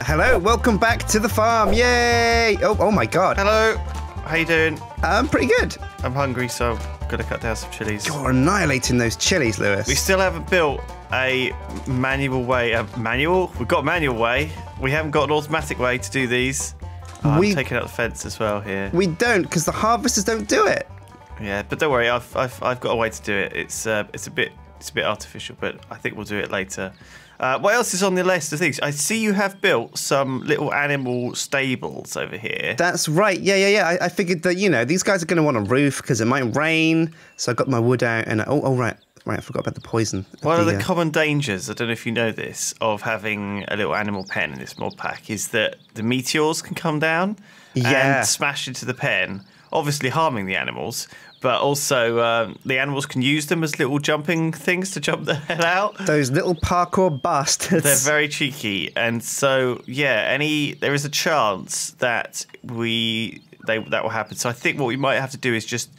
Hello, welcome back to the farm. Yay! Oh my God. Hello. How you doing? I'm pretty good. I'm hungry, so I'm gonna cut down some chilies. You're annihilating those chilies, Lewis. We still haven't built a manual way. We've got a manual way. We haven't got an automatic way to do these. I'm taking out the fence as well here. We don't, because the harvesters don't do it. Yeah, but don't worry. I've got a way to do it. It's a bit artificial, but I think we'll do it later. What else is on the list of things? I see you have built some little animal stables over here. That's right. Yeah. I figured that, you know, these guys are going to want a roof because it might rain. So I got my wood out and right, I forgot about the poison. One of the common dangers, I don't know if you know this, of having a little animal pen in this mod pack is that the meteors can come down and smash into the pen, obviously harming the animals. But also, the animals can use them as little jumping things to jump the hell out. Those little parkour bastards. They're very cheeky, and so yeah, there is a chance that that will happen. So I think what we might have to do is just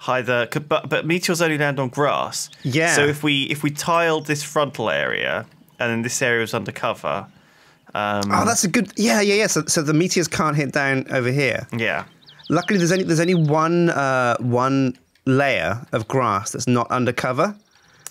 either, but meteors only land on grass. Yeah. So if we tiled this frontal area, and then this area was undercover. Oh, that's a good. Yeah. So the meteors can't hit down over here. Yeah. Luckily, there's only one layer of grass that's not undercover.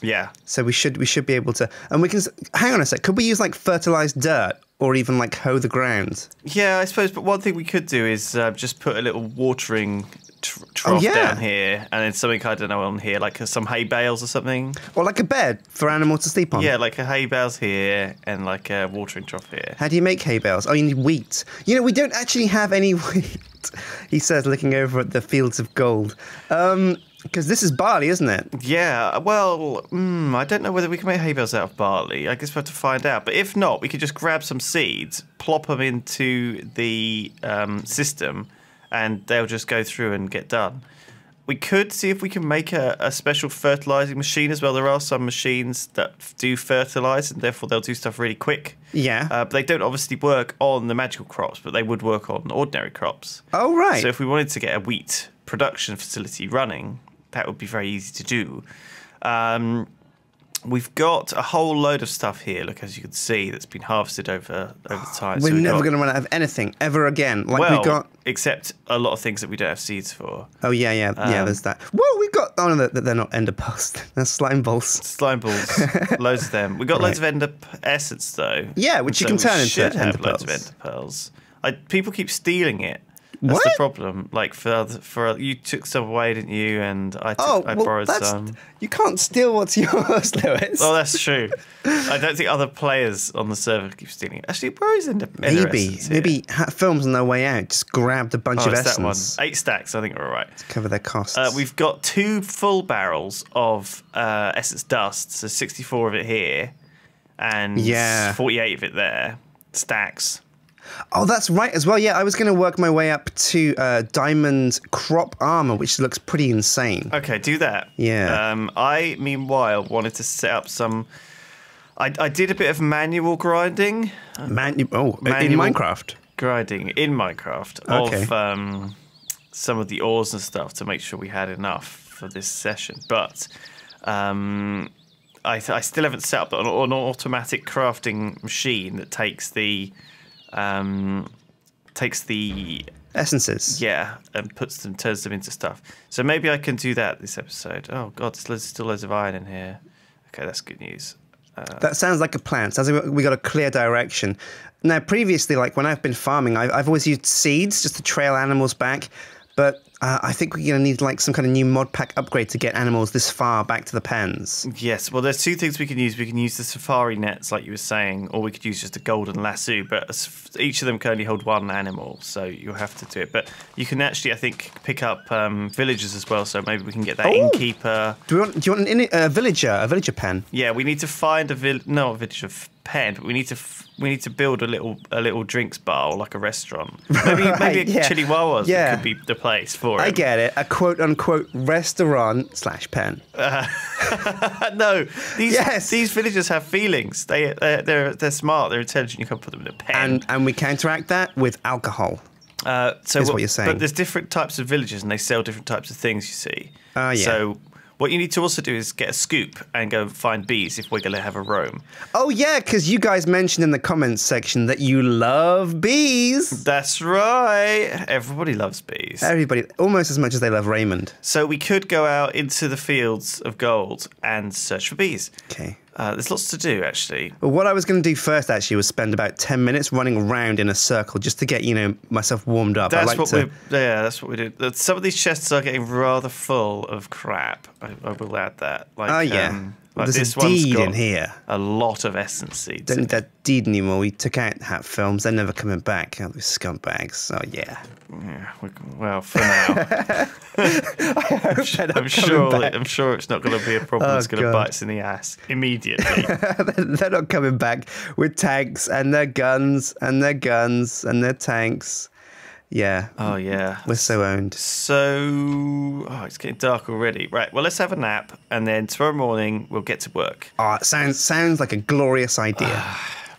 Yeah. So we should be able to, and we can hang on a sec. Could we use like fertilized dirt or even like hoe the ground? Yeah, I suppose. But one thing we could do is just put a little watering trough down here, and then something I don't know on here, like some hay bales or something. Or like a bed for animals to sleep on. Yeah, like a hay bales here and like a watering trough here. How do you make hay bales? Oh, you need wheat. You know, we don't actually have any wheat. He says, looking over at the fields of gold. Because this is barley, isn't it? Yeah, well, I don't know whether we can make hay bales out of barley. I guess we'll have to find out. But if not, we could just grab some seeds, plop them into the system, and they'll just go through and get done. We could see if we can make a special fertilizing machine as well. There are some machines that do fertilize, and therefore they'll do stuff really quick. Yeah. But they don't obviously work on the magical crops, but they would work on ordinary crops. Oh, right. So if we wanted to get a wheat production facility running, that would be very easy to do. We've got a whole load of stuff here, look, as you can see, that's been harvested over time. We're never going to run out of anything ever again. Like well, we got, except a lot of things that we don't have seeds for. Oh, yeah, there's that. Whoa, we've got, oh, no, they're not ender pearls. They're slime balls. Slime balls, loads of them. We've got loads of ender essence, though. Yeah, which you can turn into ender pearls. Loads of ender pearls. People keep stealing it. That's the problem. Like for you took some away, didn't you? And I borrowed some. You can't steal what's yours, Lewis. Oh, that's true. I don't think other players on the server keep stealing it. Actually, where is Ender Maybe Films on their way out just grabbed a bunch of essence. That one. 8 stacks, I think we're all right. To cover their costs. We've got 2 full barrels of essence dust, so 64 of it here, and 48 of it there. Stacks. Oh, that's right as well. Yeah, I was going to work my way up to diamond crop armor, which looks pretty insane. Okay, do that. Yeah. I, meanwhile, wanted to set up some... I did a bit of manual grinding. In Minecraft? Grinding in Minecraft of some of the ores and stuff to make sure we had enough for this session. But I still haven't set up an automatic crafting machine that takes the essences, and turns them into stuff. So maybe I can do that this episode. Oh god, there's still loads of iron in here. Okay, that's good news. That sounds like a plan. Sounds like we got a clear direction. Now, previously, like when I've been farming, I've always used seeds just to trail animals back. But I think we're going to need like some kind of new mod pack upgrade to get animals this far back to the pens. Yes, well, there's 2 things we can use. We can use the safari nets, like you were saying, or we could use just a golden lasso. But each of them can only hold 1 animal, so you'll have to do it. But you can actually, I think, pick up villagers as well. So maybe we can get that innkeeper. Do you want a villager pen? Yeah, we need to find a villager pen. But we need to build a little drinks bar or like a restaurant. Maybe a Chili Wawa's could be the place for it. I get it. A quote unquote restaurant/pen. No, these villagers have feelings. They're smart. They're intelligent. You can't put them in a pen. And we counteract that with alcohol. So what you're saying. But there's different types of villagers, and they sell different types of things. You see. Yeah. So What you need to also do is get a scoop and go find bees if we're going to have a roam. Oh, yeah, because you guys mentioned in the comments section that you love bees. That's right. Everybody loves bees. Everybody, almost as much as they love Raymond. So we could go out into the fields of gold and search for bees. Okay. There's lots to do, actually. Well, what I was going to do first, actually, was spend about 10 minutes running around in a circle just to get, myself warmed up. That's what we do. Some of these chests are getting rather full of crap. I will add that. Like, like there's this a one's deed got in here. a lot of essence seeds. Don't need that deed anymore. We took out Hat Films. They're never coming back. Oh, those scumbags. Oh, yeah. Well, for now. I'm sure it's not going to be a problem. It's going to bite us in the ass immediately. They're not coming back with tanks and their guns and their guns and their tanks. Yeah. Oh, yeah. We're so owned. It's getting dark already. Right, well, let's have a nap, and then tomorrow morning we'll get to work. Oh, it sounds like a glorious idea.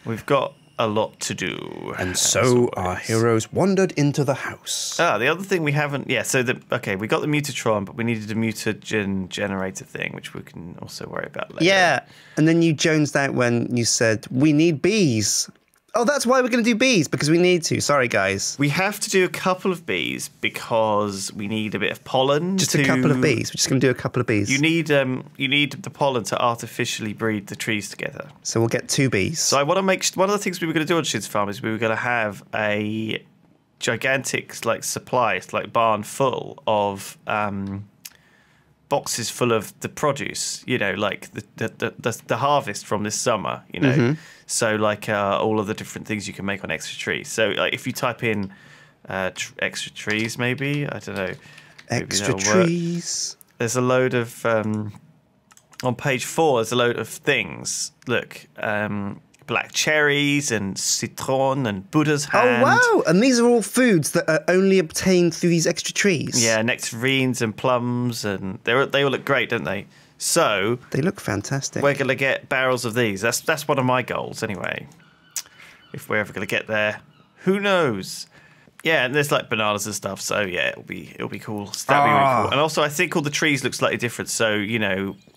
We've got a lot to do. And so our heroes wandered into the house. The other thing we haven't... Yeah, we got the Mutatron, but we needed a mutagen generator thing, which we can also worry about later. Yeah, and then you jonesed out when you said, we need bees. Oh, that's why we're going to do bees, because we need to. Sorry, guys. We have to do a couple of bees because we need a bit of pollen. Just a couple of bees. We're just going to do a couple of bees. You need the pollen to artificially breed the trees together. So we'll get 2 bees. So I want to make... One of the things we were going to do on Shid's Farm is we were going to have a gigantic, supply, barn full of... boxes full of the produce, like the harvest from this summer, So all of the different things you can make on Extra Trees. So if you type in extra trees, maybe, I don't know. Extra trees. There's a load of, on page 4, there's a load of things. Look, black cherries and citron and Buddha's hand. Oh, wow. And these are all foods that are only obtained through these extra trees. Yeah, nectarines and plums, and they all look great, don't they? So they look fantastic. We're going to get barrels of these. That's one of my goals, anyway. If we're ever going to get there, who knows? Yeah, and there's bananas and stuff. So yeah, it'll be cool. That'll be really cool. And also, I think all the trees look slightly different. So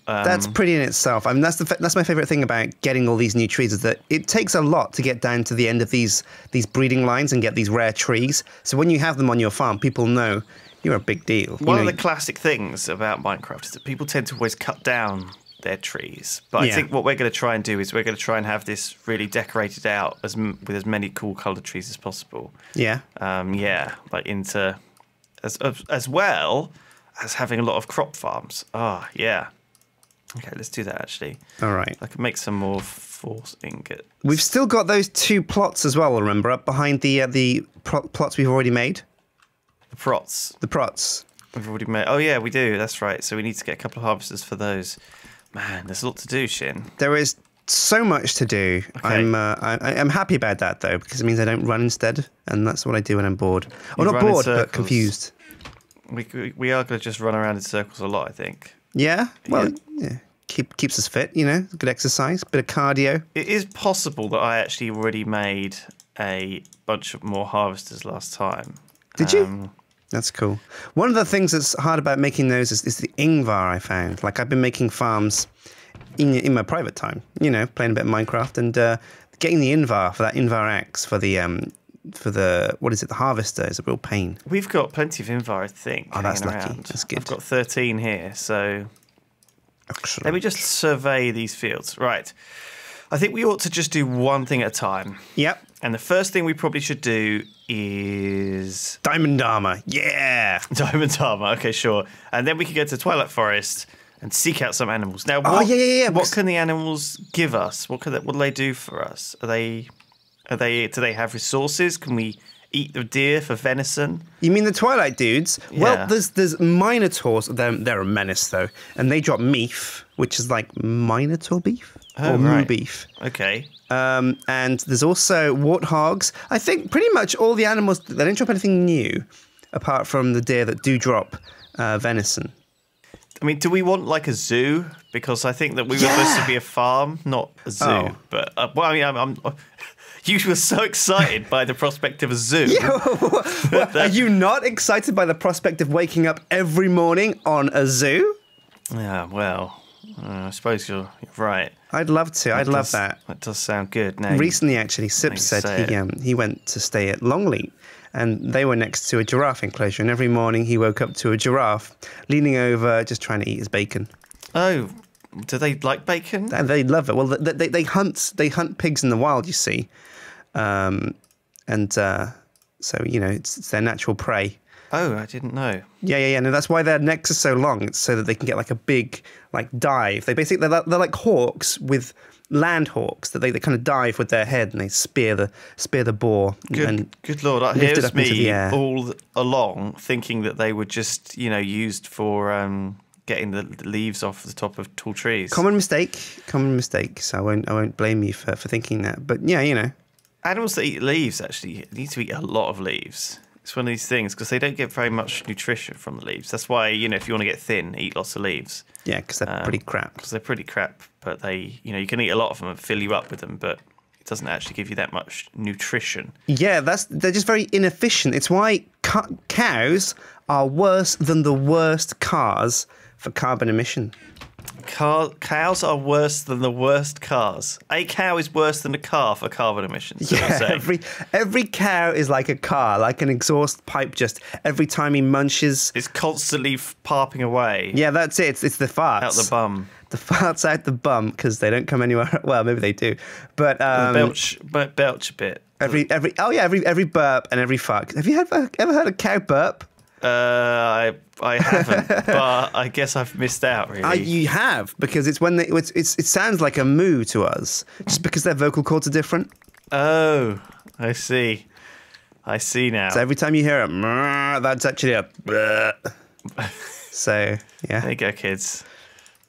that's pretty in itself. I mean, that's my favorite thing about getting all these new trees is that it takes a lot to get down to the end of these breeding lines and get these rare trees. So when you have them on your farm, people know you're a big deal. One of the classic things about Minecraft is that people tend to always cut down their trees. But I think what we're going to try and do is we're going to try and have this really decorated out with as many cool coloured trees as possible. Yeah. Into as well as having a lot of crop farms. Oh, yeah. Okay, let's do that, actually. All right. I can make some more force ingots. We've still got those 2 plots as well, remember, up behind the plots we've already made. The prots. The prots. We've already made... Oh, yeah, we do. That's right. So we need to get a couple of harvesters for those. Man, there's a lot to do, Shin. There is so much to do. Okay. I'm happy about that, though, because it means I don't run instead, and that's what I do when I'm bored. Well, not bored, but confused. We are going to just run around in circles a lot, I think. Yeah? Well, yeah. Keeps us fit, good exercise, bit of cardio. It is possible that I actually already made a bunch of more harvesters last time. Did you? That's cool. One of the things that's hard about making those is the Ingvar I found. I've been making farms in my private time, playing a bit of Minecraft, and getting the Ingvar for that Ingvar axe for the the harvester is a real pain. We've got plenty of Ingvar, I think. Oh, that's lucky. Around. That's good. I've got 13 here, so excellent. Let me just survey these fields. Right. I think we ought to just do one thing at a time. Yep. And the first thing we probably should do is... Diamond armor. Yeah. Diamond armor. Okay, sure. And then we can go to Twilight Forest and seek out some animals. Now, what can the animals give us? What do they do for us? Do they have resources? Can we eat the deer for venison? You mean the Twilight dudes? Yeah. Well, there's Minotaurs. They're a menace, though. And they drop meef, which is like Minotaur beef. Or moo beef. Okay. And there's also warthogs. I think pretty much all the animals, they don't drop anything new, apart from the deer that do drop venison. I mean, do we want a zoo? Because I think that we were supposed to be a farm, not a zoo. Oh. But, I'm you were so excited by the prospect of a zoo. Are you not excited by the prospect of waking up every morning on a zoo? Yeah, well, I suppose you're right. I'd love to. I'd love that. That does sound good. Now, Recently, actually, Sips said he went to stay at Longleat, and they were next to a giraffe enclosure. And every morning he woke up to a giraffe leaning over, just trying to eat his bacon. Oh, do they like bacon? And they love it. Well, they hunt pigs in the wild, you see, so it's their natural prey. Oh, I didn't know. Yeah. No, that's why their necks are so long. It's so that they can get like a big dive. They're like hawks with land hawks that they kind of dive with their head and they spear the boar. Good Lord, that hears me all along thinking that they were just used for getting the leaves off the top of tall trees. Common mistake. So I won't blame you for thinking that. But yeah, animals that eat leaves actually need to eat a lot of leaves. It's one of these things because they don't get very much nutrition from the leaves. That's why if you want to get thin, eat lots of leaves. Yeah, because they're pretty crap. Because they're pretty crap, but they you can eat a lot of them and fill you up with them, but it doesn't actually give you that much nutrition. Yeah, they're just very inefficient. It's why cows are worse than the worst cars for carbon emission. Cows are worse than the worst cars. A cow is worse than a car for carbon emissions. Yeah, every cow is like a car, like an exhaust pipe. Just every time he munches, it's constantly parping away. Yeah, that's it. It's the farts out the bum. The farts out the bum because they don't come anywhere. Well, maybe they do, but belch a bit. Every burp and every fart. Have you ever heard a cow burp? I haven't, but I guess I've missed out. Really, you have, because it's when it sounds like a moo to us, just because their vocal cords are different. Oh, I see now. So every time you hear it, that's actually a. So yeah, there you go, kids.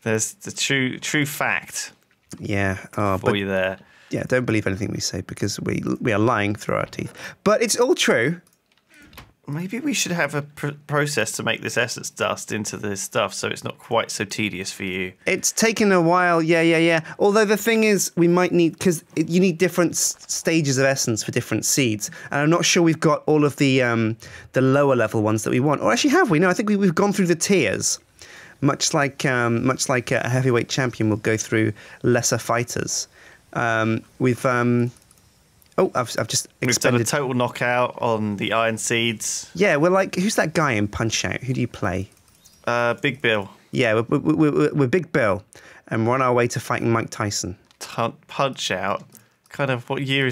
There's the true fact. Yeah, for you there. Yeah, don't believe anything we say because we are lying through our teeth. But it's all true. Maybe we should have a process to make this essence dust into this stuff so it's not quite so tedious for you. It's taken a while, yeah. Although the thing is, we might need, because you need different stages of essence for different seeds. And I'm not sure we've got all of the lower level ones that we want. Or actually, have we? No, I think we've gone through the tiers. Much like a heavyweight champion will go through lesser fighters. I've just expended... We've done a total knockout on the Iron Seeds. Yeah, we're like, who's that guy in Punch-Out? Who do you play? Big Bill. Yeah, we're Big Bill, and we're on our way to fighting Mike Tyson. Punch-Out? Kind of, what year is